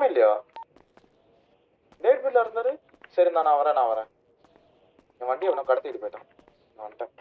இல்லையா? டேட் பில்ல இருந்தாரு. சரி நான் வரேன். என் வண்டியை அவனை கடத்திட்டு போயிட்டான். நான் வந்துட்டேன்.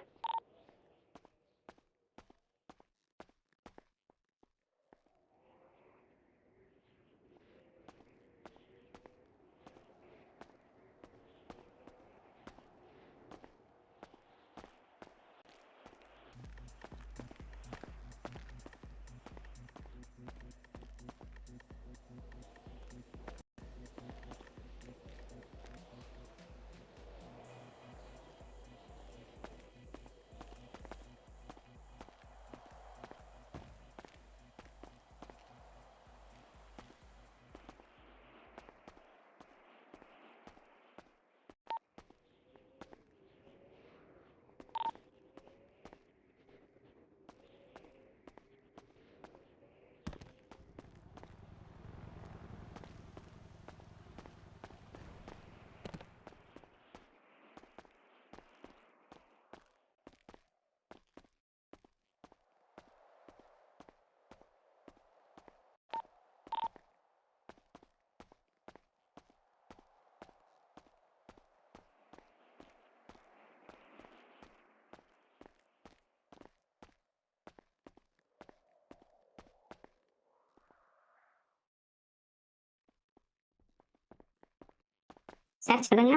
சார் சொல்லுங்க.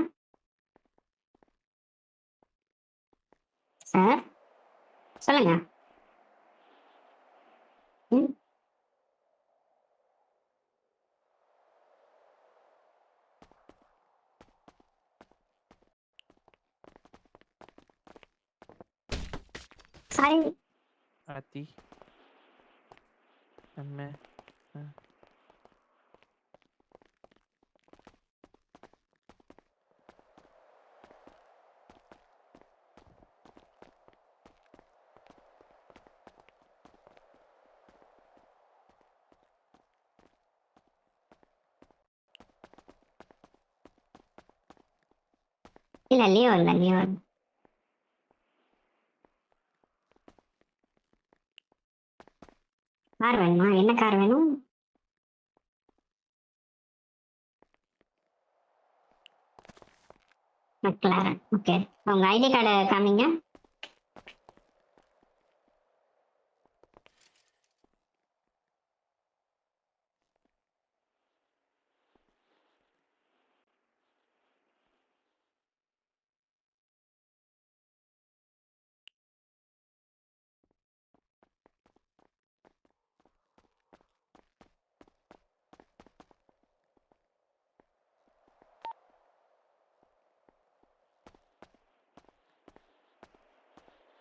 சார் சொல்லுங்க. ம் சாரி. ஆத்தி அம்மே இல்ல லியோ இல்ல லியோ. கார் வேணுமா? என்ன கார் வேணும்? மெக்லாரன். ஓகே, உங்க ஐடி கார்டு காமிங்க.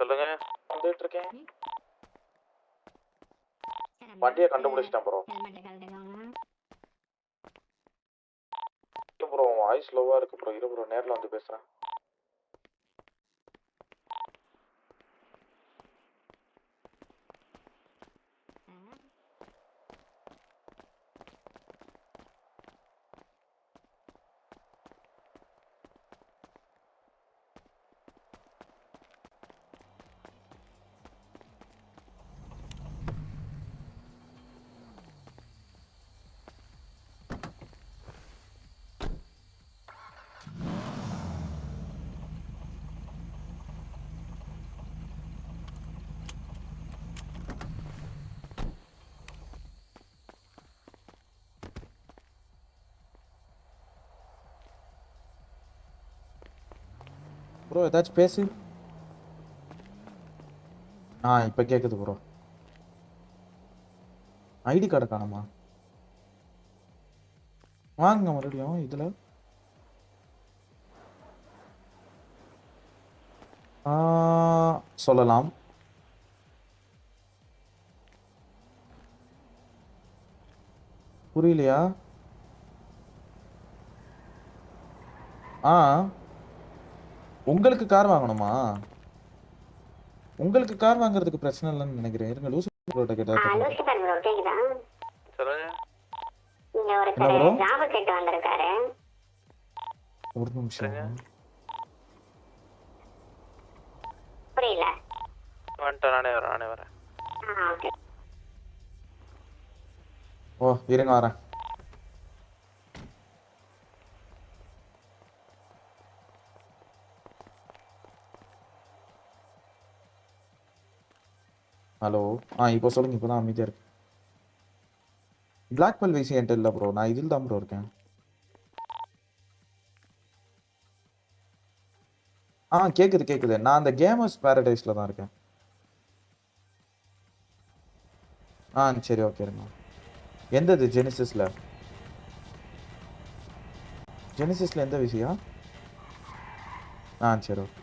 சொல்லுங்க. வந்துட்டு இருக்கேன். வண்டியை கண்டுபிடிச்சிட்டேன் ப்ரோ. ஹெல்மெட் கழட்டிக்கோங்க. ப்ரோ வாய்ஸ் லோவா இருக்கு ப்ரோ. இரு ப்ரோ, நேரில் வந்து பேசுறேன். ப்ரோ ஏதாச்சும் பேசு. இப்போ கேட்குது ப்ரோ. ஐடி கார்டை காணுமா? வாங்க மறுபடியும் இதில். சொல்லலாம். புரியலையா? உங்களுக்கு கார் வாங்கணுமா? உங்களுக்கு கார் வாங்குறதுக்கு பிரச்சனை இல்லைன்னு நினைக்கிறேன். இருங்க லூசு ப்ரோட்ட கேட்டா. லூசிஃபர் ப்ரோ கேக்குதா? சொல்லுங்க. இங்க ஒருத்தர் ஜாப் கேட்டு வந்திருக்காரு. ஒரு நிமிஷம். புரியல. வந்துட்டேன், நானே வரேன். ஓகே. ஓ இருங்க வரேன். ஹலோ இப்போ சொல்லுங்க. இப்போ தான் அமைதியாக இருக்கு. பிளாக் பெல் விஷயம் என்கிட்ட இல்லை ப்ரோ. நான் இதில் தான் ப்ரோ இருக்கேன். கேட்குது. நான் அந்த கேமர்ஸ் பேரடைஸில் தான் இருக்கேன். சரி ஓகே இருங்க. எந்தது ஜெனிசிஸில் எந்த விஷயம்? சரி ஓகே.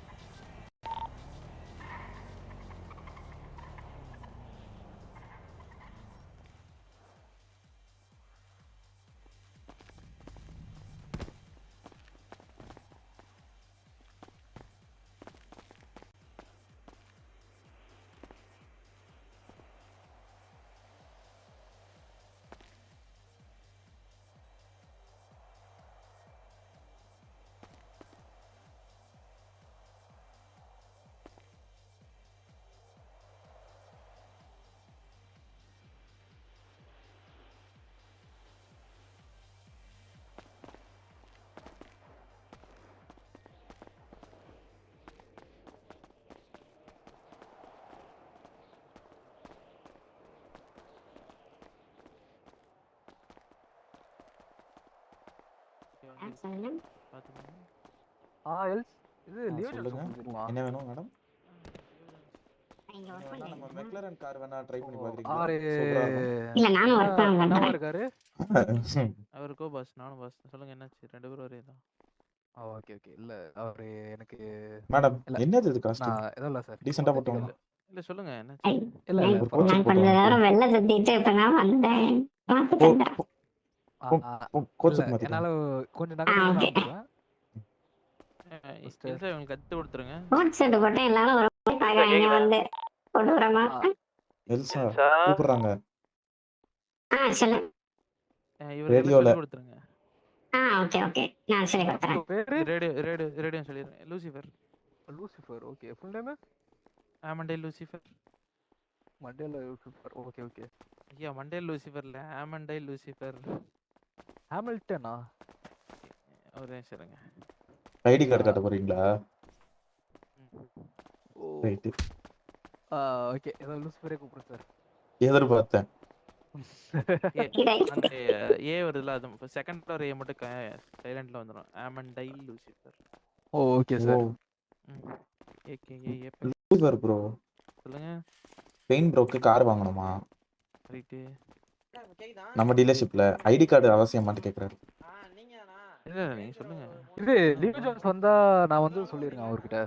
சொல்லுங்க. எல்ஸ் இது லியோ சொல்லுங்க. ஜான்சன் என்ன வேணும் மேடம்? இங்க ஒர்க் வேணா நம்ம பண்றீங்களா? மெக்லரன் கார் வேணா ட்ரை பண்ணி பார்க்குறீங்களா? ஆறு சூப்பராக இருக்கும். இல்ல நானும் ஒர்க் தான் என்னவா பண்றேன். இருக்காரு? அவருக்கோ பாஸ், நானும் பாஸ். சொல்லுங்க என்னாச்சு? 2 பேரும் ஒரே தான். Okay okay. இல்ல அவரு எனக்கு மேடம் இல்ல என்னது இது காஸ்டியூம்? நான் எதுவும் இல்ல சார். டீசெண்டாக போட்டோம். இல்ல இல்ல சொல்லுங்க என்னாச்சு? இல்ல நான் இல்ல ஒரு கோட் நான் ஷூட் கொஞ்ச போட்டோம். நேரம் வெளில சுத்திட்டு இப்பதான் வந்தேன். பார்த்துட்டேன். கோட் இல்ல ஷூட் மாற்றிட்டோம். என்னால கொஞ்சம் நகர்ந்து ஓகே. வந்துருவேன். இல்ல சார் இவங்க கத்து கொடுத்துருங்க. கோட் ஷர்ட் போட்டு எல்லாரும் ஒரு மாதிரி பார்க்கறாங்க வந்து கொடூரமா. Elsa Elsa. கூப்பிடுறாங்க சொல்லு. இவருக்கு ரேடியோல. சொல்லி கொடுத்துருங்க. ஓகே. நான் சொல்லி கொடுத்துறேன். பேரு ரேடியோ சொல்லிடுறேன். Lucifer. Lucifer. Okay. Full name ஆமண்டே லூசிஃபர். மண்டேல லூசிஃபர். Okay okay. ஐயா மண்டே லூசிஃபர்ல ஆமண்டே லூசிஃபர். ஹாமில்டனா? ஒரே சரிங்க. ஐடி கார்டு காட்ட போறீங்களா? ஓ ரைட்டு. ஓகே. ஏதோ லூசிஃபரே கூப்பிடுறேன் சார். எதிர்பார்த்தேன். அந்த ஏ வருதுல அது செகண்ட் ஃப்ளோர் ஏ மட்டும் சைலண்ட்ல வந்துரும். ஆமண்டை Lucifer. Okay sir. AK Lucifer bro. சொல்லுங்க. பெயின் ப்ரோக்கு கார் வாங்கணுமா? ரைட்டு. நம்ம டீலர்ஷிப்ல ஐடி கார்டு அவசியமாட்டு கேக்குறாரு. இல்ல நீங்க சொல்லுங்க. இது லியோ ஜான்ஸ் வந்தா நான் வந்து சொல்லிருக்கேன் அவர்கிட்ட.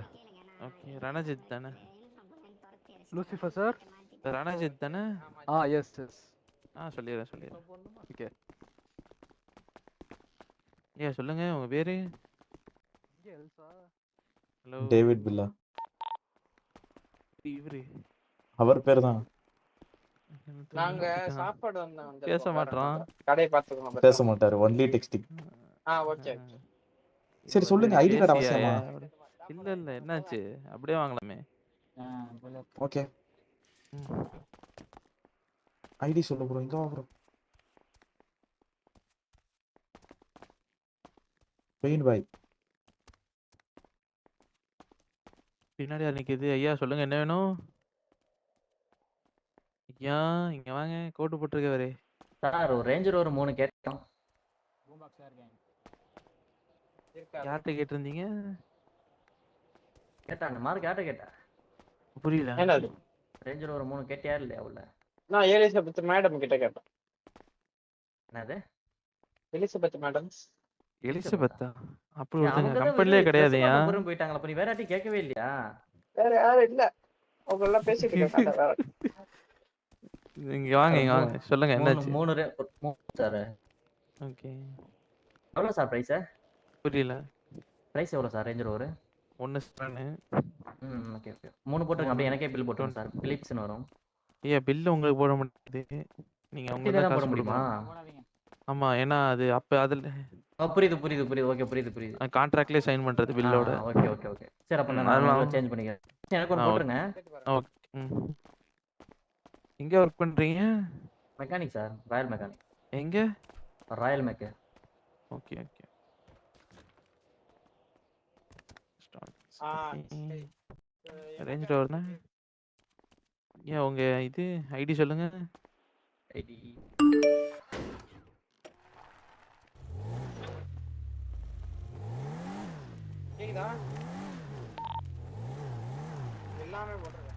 ஓகே ரணஜித் தானே? Lucifer sir. ரணஜித் தானே? எஸ். சொல்லிடுறேன். ஓகே. சொல்லுங்க உங்க பேரு? எல்சா. ஹலோ. டேவிட் பில்லா. இவரு அவர் பேர் தான். நாங்க சாப்பாடு வந்து பேச மாட்டோம். கடையை பார்த்துக்கோங்க. பேச மாட்டாரு. Only texting. ஓகே. சரி சொல்லுங்க. ஐடி கார்டு அவசியமா? இல்ல என்னாச்சு? அப்படியே வாங்கலாமே. ஓகே. ஐடி சொல்லு ப்ரோ. இங்க வா ப்ரோ. பெயின் பாய். பின்னாடி யார் நிக்குது? ஐயா சொல்லுங்க என்ன வேணும்? ஐயா இங்க வாங்க. கோட்டு போட்டிருக்கவரே. சார் ஒரு ரேஞ்சர் ஒரு 3 கேட்டோம். யார்கிட்ட கேட்டிருந்தீங்க? கேட்டா அந்த மாதிரி கேட்டா புரியல. என்னது? ரேஞ்சர் ஒரு 3 கேட்டியா இல்லையா உள்ள? நான் எலிசபெத் மேடம் கிட்ட கேட்டேன். என்னது? Elizabeth madam. எலிசபெத்தா? அப்படி அவங்க ஒருத்தங்க தான் கம்பெனிலே கிடையாதுயா. புறம் போயிட்டாங்களா? அப்ப நீ வேற யார்ட்டையும் கேட்கவே இல்லையா? வேற யாரும் இல்ல. அவங்க எல்லாம் பேசிட்டு இருக்காங்க. இங்க வாங்க. சொல்லுங்க என்னாச்சு? 3 சார். ஓகே. எவ்வளவு சார் பிரைஸ்? புரியல. பிரைஸ் எவ்வளவு சார் ரேஞ்சர் ஒரு? 1 ஓகே. 3 போட்டுருங்க. அப்படியே எனக்கே பில் போட்டுருங்க சார். பிலிப்ஸ்னு வரும். ஐயா பில் உங்களுக்கு போட முடியாது. நீங்க அவங்க தான் போட காசு முடியுமா? கொடுக்கணும். ஆமா ஏன்னா அது அப்ப அதுல புரியுது. ஓகே புரியுது. கான்ட்ராக்ட்லயே சைன் பண்றது பில்லோட. ஓகே. சரி அப்ப நான் சேஞ்ச் பண்ணிக்கிறேன். எனக்கு ஒன்னு போட்டுருங்க. ஓகே. எங்க வர்க் பண்றீங்க? Mechanic sir. Royal mechanic. எங்க? ராயல் மெக். ஓகே. சரி. ரேஞ்ச் ரோவர்னா ஏன் உங்க இது ஐடி சொல்லுங்க. ஐடி கேக்குதா? எல்லாமே போட்டுருக்கேன்.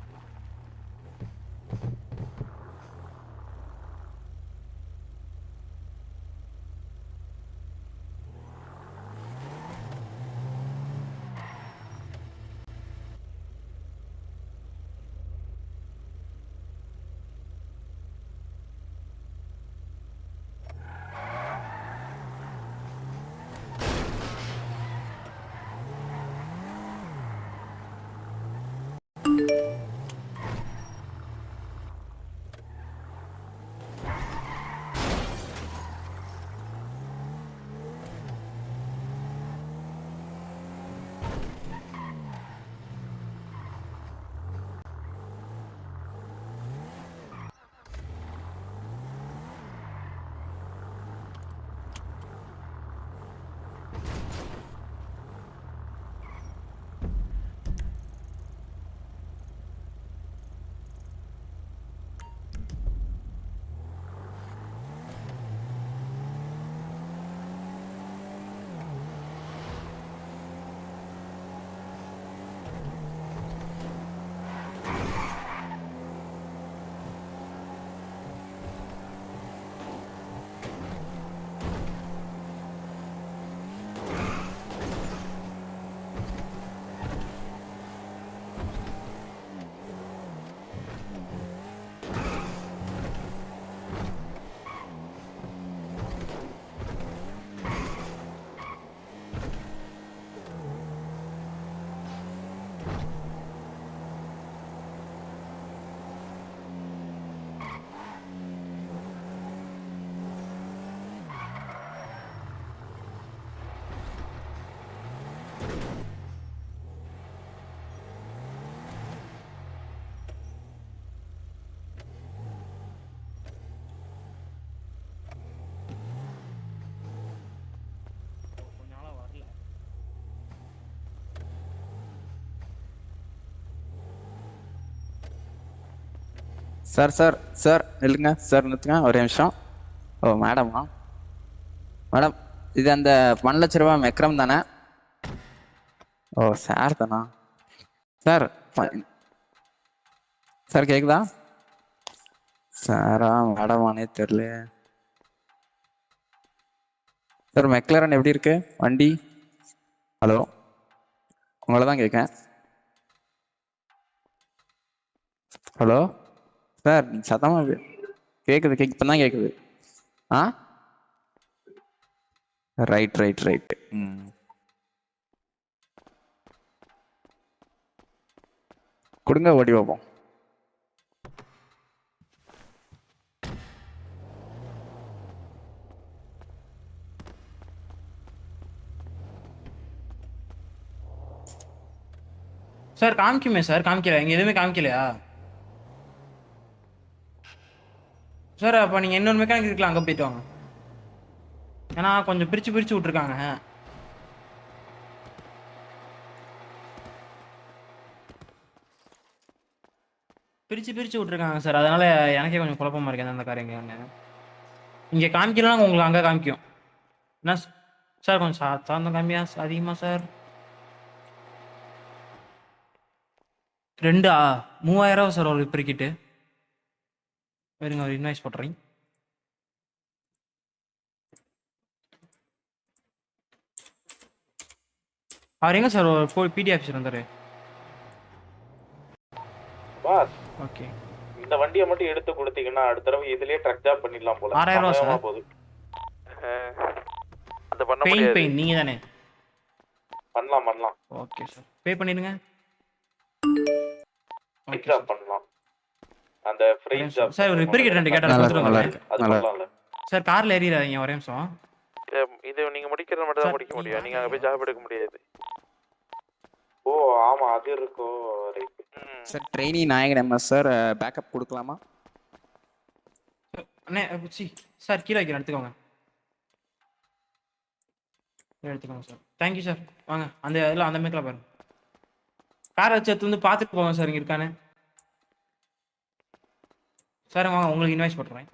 சார் சார் சார் நில்லுங்க சார், நிறுத்துங்க ஒரு நிமிஷம். ஓ மேடமா? மேடம், இது அந்த 1,00,000 மெக்ரம் தானே? ஓ சார் தானா? சார் சார் கேக்குதா? சாரா மேடமானே தெரியல. சார் மெக்லரன் எப்படி இருக்கு வண்டி? ஹலோ, உங்களை தான் கேட்கேன். ஹலோ சார், நீங்க சத்தமா கேக்குது இப்பதான் கேக்குது. ஆ ரைட் ரைட் ரைட். கொடுங்க, ஓடி பார்ப்போம். சார் காமிக்குமே சார், காமிக்கல இங்கே எதுவுமே காமிக்கலையா சார்? அப்போ நீங்கள் இன்னொரு மெக்கானிக் இருக்கலாம், அங்கே போயிட்டு வாங்க. ஏன்னா கொஞ்சம் பிரித்து விட்ருக்காங்க. பிரித்து விட்ருக்காங்க சார், அதனால் எனக்கே கொஞ்சம் குழப்பமாக இருக்குது அந்த கார் எங்கே. இங்கே காமிக்கலாம், உங்களுக்கு அங்கே காமிக்கும். என்ன சார் கொஞ்சம் சாந்தம் காமியா அதிகமாக சார்? 3,000 சார் ஒரு ரிப்பேர். வேறுங்க ஒரு இன்வாய்ஸ் போட்டுறீங்க. அவர் எங்க சார் ஒரு பிடி ஆஃபீஸர் வந்தாரு? Boss, okay. இந்த வண்டியை மட்டும் எடுத்து கொடுத்தீங்கன்னா அடுத்த தடவை இதுலயே ட்ரக் ஜாப் பண்ணிடலாம் போல. 6,000 சார். போகுது. அத பண்ண முடியாது. பெயின் நீங்க தானே? பண்ணலாம். ஓகே சார், பே பண்ணிடுங்க. ஓகே ஜாப் பண்ணலாம். அந்த ஃப்ரீ ஜாப் சார், ஒரு ரிப்பேர் கிட்ட 2 கேட்டா நல்லா கொடுத்துருங்க. இருக்கு. அது பண்ணலாம்ல. சார் கார்ல ஏறிடாதீங்க ஒரே நிமிஷம். இது நீங்க முடிக்கிறது மட்டும் தான் முடிக்க முடியும். நீங்க அங்க போய் ஜாப் எடுக்க முடியாது. ஓ ஆமா, அது இருக்கோ. ரைட். சார் ட்ரெயினி நாயகன் எம்எஸ் சார், பேக்கப் கொடுக்கலாமா? அண்ணே சார் கீழே வைக்கிறேன், எடுத்துக்கோங்க சார். Thank you sir. வாங்க அந்த இதில் அந்த மேக்கில் பாருங்க. காரை வச்சு எடுத்து வந்து பார்த்துட்டு போங்க சார், இங்கே இருக்கானே. சார் வாங்க உங்களுக்கு இன்வாய்ஸ் போட்டுறேன்.